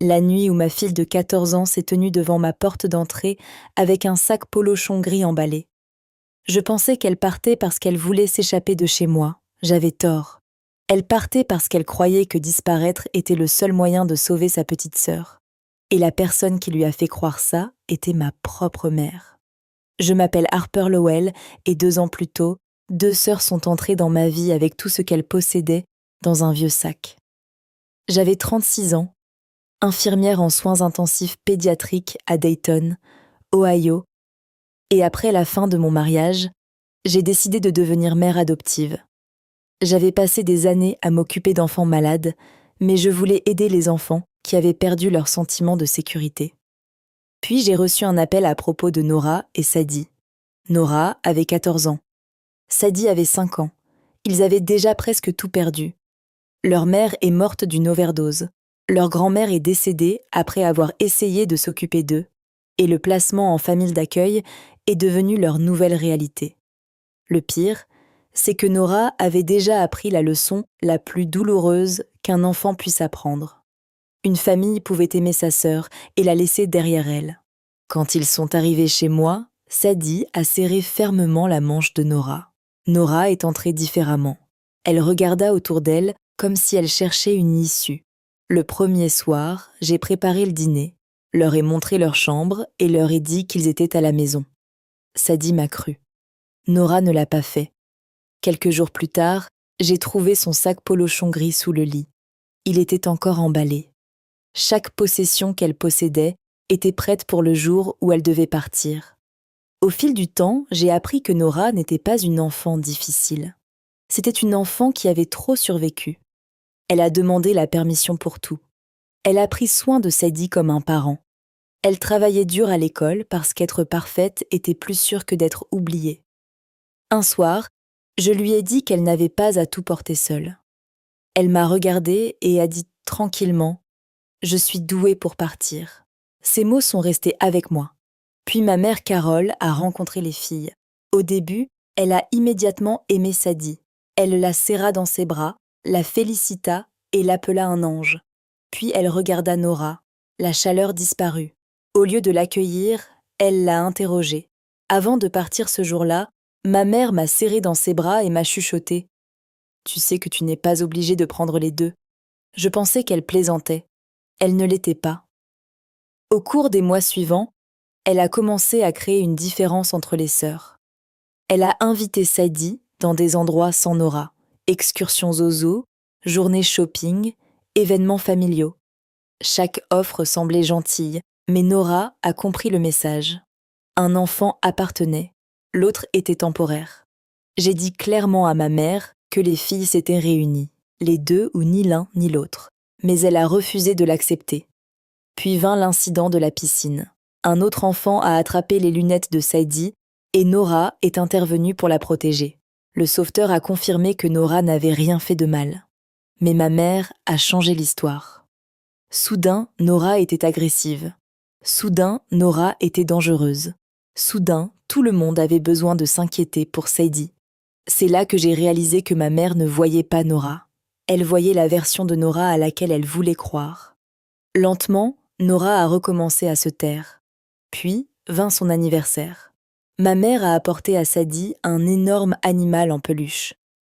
La nuit où ma fille de 14 ans s'est tenue devant ma porte d'entrée avec un sac polochon gris emballé. Je pensais qu'elle partait parce qu'elle voulait s'échapper de chez moi. J'avais tort. Elle partait parce qu'elle croyait que disparaître était le seul moyen de sauver sa petite sœur. Et la personne qui lui a fait croire ça était ma propre mère. Je m'appelle Harper Lowell et 2 ans plus tôt, 2 sœurs sont entrées dans ma vie avec tout ce qu'elles possédaient dans un vieux sac. J'avais 36 ans, infirmière en soins intensifs pédiatriques à Dayton, Ohio, et après la fin de mon mariage, j'ai décidé de devenir mère adoptive. J'avais passé des années à m'occuper d'enfants malades, mais je voulais aider les enfants qui avaient perdu leur sentiment de sécurité. Puis j'ai reçu un appel à propos de Nora et Sadie. Nora avait 14 ans. Sadie avait 5 ans. Ils avaient déjà presque tout perdu. Leur mère est morte d'une overdose. Leur grand-mère est décédée après avoir essayé de s'occuper d'eux, et le placement en famille d'accueil est devenu leur nouvelle réalité. Le pire, c'est que Nora avait déjà appris la leçon la plus douloureuse qu'un enfant puisse apprendre. Une famille pouvait aimer sa sœur et la laisser derrière elle. Quand ils sont arrivés chez moi, Sadie a serré fermement la manche de Nora. Nora est entrée différemment. Elle regarda autour d'elle comme si elle cherchait une issue. Le premier soir, j'ai préparé le dîner, leur ai montré leur chambre et leur ai dit qu'ils étaient à la maison. Sadie m'a cru. Nora ne l'a pas fait. Quelques jours plus tard, j'ai trouvé son sac polochon gris sous le lit. Il était encore emballé. Chaque possession qu'elle possédait était prête pour le jour où elle devait partir. Au fil du temps, j'ai appris que Nora n'était pas une enfant difficile. C'était une enfant qui avait trop survécu. Elle a demandé la permission pour tout. Elle a pris soin de Sadie comme un parent. Elle travaillait dur à l'école parce qu'être parfaite était plus sûr que d'être oubliée. Un soir, je lui ai dit qu'elle n'avait pas à tout porter seule. Elle m'a regardée et a dit tranquillement « Je suis douée pour partir ». Ces mots sont restés avec moi. Puis ma mère Carole a rencontré les filles. Au début, elle a immédiatement aimé Sadie. Elle la serra dans ses bras, la félicita et l'appela un ange. Puis elle regarda Nora. La chaleur disparut. Au lieu de l'accueillir, elle l'a interrogée. Avant de partir ce jour-là, ma mère m'a serré dans ses bras et m'a chuchoté. « Tu sais que tu n'es pas obligée de prendre les deux. » Je pensais qu'elle plaisantait. Elle ne l'était pas. Au cours des mois suivants, elle a commencé à créer une différence entre les sœurs. Elle a invité Sadie dans des endroits sans Nora, excursions au zoo, journées shopping, événements familiaux. Chaque offre semblait gentille, mais Nora a compris le message. Un enfant appartenait, l'autre était temporaire. J'ai dit clairement à ma mère que les filles s'étaient réunies, les deux ou ni l'un ni l'autre, mais elle a refusé de l'accepter. Puis vint l'incident de la piscine. Un autre enfant a attrapé les lunettes de Sadie et Nora est intervenue pour la protéger. Le sauveteur a confirmé que Nora n'avait rien fait de mal. Mais ma mère a changé l'histoire. Soudain, Nora était agressive. Soudain, Nora était dangereuse. Soudain, tout le monde avait besoin de s'inquiéter pour Sadie. C'est là que j'ai réalisé que ma mère ne voyait pas Nora. Elle voyait la version de Nora à laquelle elle voulait croire. Lentement, Nora a recommencé à se taire. Puis vint son anniversaire. Ma mère a apporté à Sadie un énorme animal en peluche.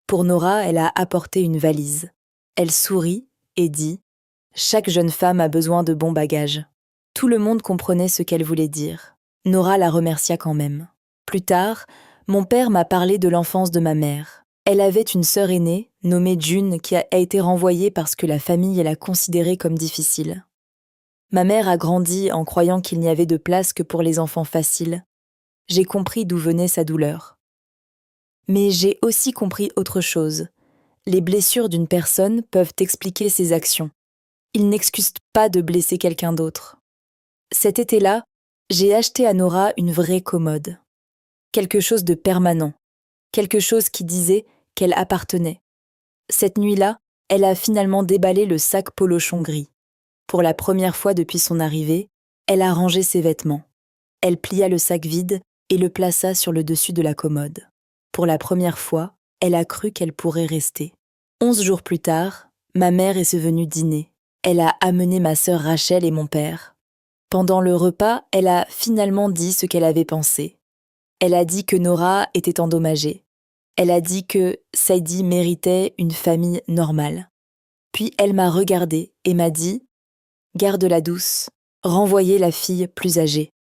Pour Nora, elle a apporté une valise. Elle sourit et dit « Chaque jeune femme a besoin de bons bagages ». Tout le monde comprenait ce qu'elle voulait dire. Nora la remercia quand même. Plus tard, mon père m'a parlé de l'enfance de ma mère. Elle avait une sœur aînée, nommée June, qui a été renvoyée parce que la famille l'a considérée comme difficile. Ma mère a grandi en croyant qu'il n'y avait de place que pour les enfants faciles. J'ai compris d'où venait sa douleur. Mais j'ai aussi compris autre chose. Les blessures d'une personne peuvent expliquer ses actions. Ils n'excusent pas de blesser quelqu'un d'autre. Cet été-là, j'ai acheté à Nora une vraie commode. Quelque chose de permanent. Quelque chose qui disait qu'elle appartenait. Cette nuit-là, elle a finalement déballé le sac polochon gris. Pour la première fois depuis son arrivée, elle a rangé ses vêtements. Elle plia le sac vide et le plaça sur le dessus de la commode. Pour la première fois, elle a cru qu'elle pourrait rester. 11 jours plus tard, ma mère est venue dîner. Elle a amené ma sœur Rachel et mon père. Pendant le repas, elle a finalement dit ce qu'elle avait pensé. Elle a dit que Nora était endommagée. Elle a dit que Saïdi méritait une famille normale. Puis elle m'a regardée et m'a dit « Garde-la douce, renvoyez la fille plus âgée ».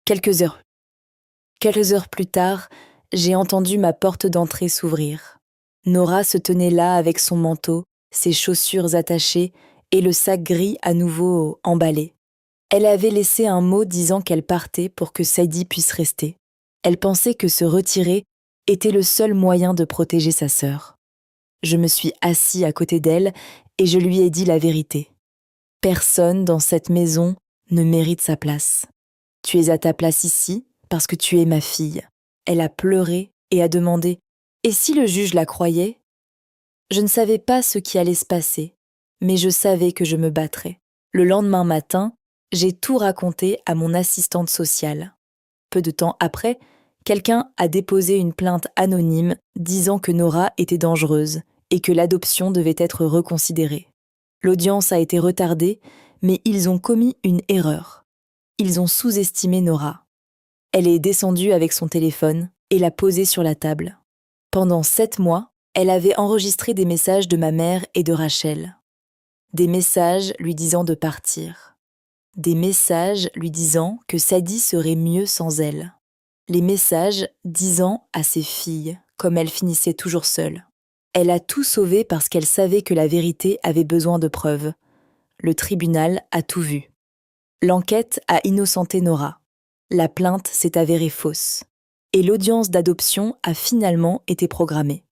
Quelques heures plus tard, j'ai entendu ma porte d'entrée s'ouvrir. Nora se tenait là avec son manteau, ses chaussures attachées et le sac gris à nouveau emballé. Elle avait laissé un mot disant qu'elle partait pour que Saïdi puisse rester. Elle pensait que se retirer était le seul moyen de protéger sa sœur. Je me suis assis à côté d'elle et je lui ai dit la vérité. Personne dans cette maison ne mérite sa place. Tu es à ta place ici parce que tu es ma fille. Elle a pleuré et a demandé « Et si le juge la croyait ?» Je ne savais pas ce qui allait se passer, mais je savais que je me battrais. Le lendemain matin, j'ai tout raconté à mon assistante sociale. Peu de temps après, quelqu'un a déposé une plainte anonyme disant que Nora était dangereuse et que l'adoption devait être reconsidérée. L'audience a été retardée, mais ils ont commis une erreur. Ils ont sous-estimé Nora. Elle est descendue avec son téléphone et l'a posé sur la table. Pendant 7 mois, elle avait enregistré des messages de ma mère et de Rachel. Des messages lui disant de partir. Des messages lui disant que Saïdi serait mieux sans elle. Les messages disant à ses filles, comme elle finissait toujours seule. Elle a tout sauvé parce qu'elle savait que la vérité avait besoin de preuves. Le tribunal a tout vu. L'enquête a innocenté Nora. La plainte s'est avérée fausse. Et l'audience d'adoption a finalement été programmée.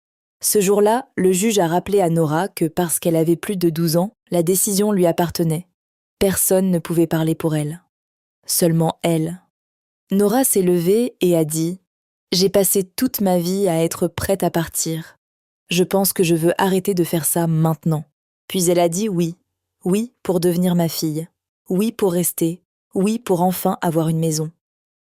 Ce jour-là, le juge a rappelé à Nora que parce qu'elle avait plus de 12 ans, la décision lui appartenait. Personne ne pouvait parler pour elle. Seulement elle. Nora s'est levée et a dit « J'ai passé toute ma vie à être prête à partir. Je pense que je veux arrêter de faire ça maintenant. » Puis elle a dit oui. Oui pour devenir ma fille. Oui pour rester. Oui pour enfin avoir une maison.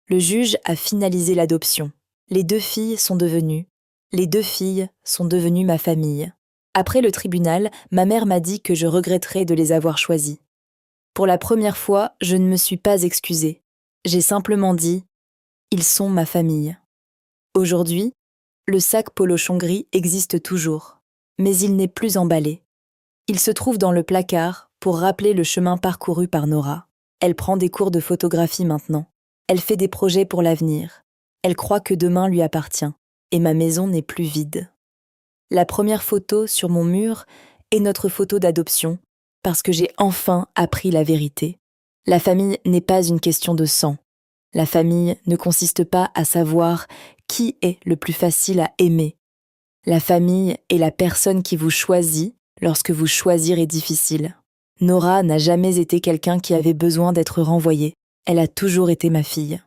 Le juge a finalisé l'adoption. Les 2 filles sont devenues. Les 2 filles sont devenues ma famille. Après le tribunal, ma mère m'a dit que je regretterais de les avoir choisies. Pour la première fois, je ne me suis pas excusée. J'ai simplement dit « Ils sont ma famille ». Aujourd'hui, le sac polochon gris existe toujours, mais il n'est plus emballé. Il se trouve dans le placard pour rappeler le chemin parcouru par Nora. Elle prend des cours de photographie maintenant. Elle fait des projets pour l'avenir. Elle croit que demain lui appartient, et ma maison n'est plus vide. La première photo sur mon mur est notre photo d'adoption, parce que j'ai enfin appris la vérité. La famille n'est pas une question de sang. La famille ne consiste pas à savoir qui est le plus facile à aimer. La famille est la personne qui vous choisit lorsque vous choisir est difficile. Nora n'a jamais été quelqu'un qui avait besoin d'être renvoyé. Elle a toujours été ma fille.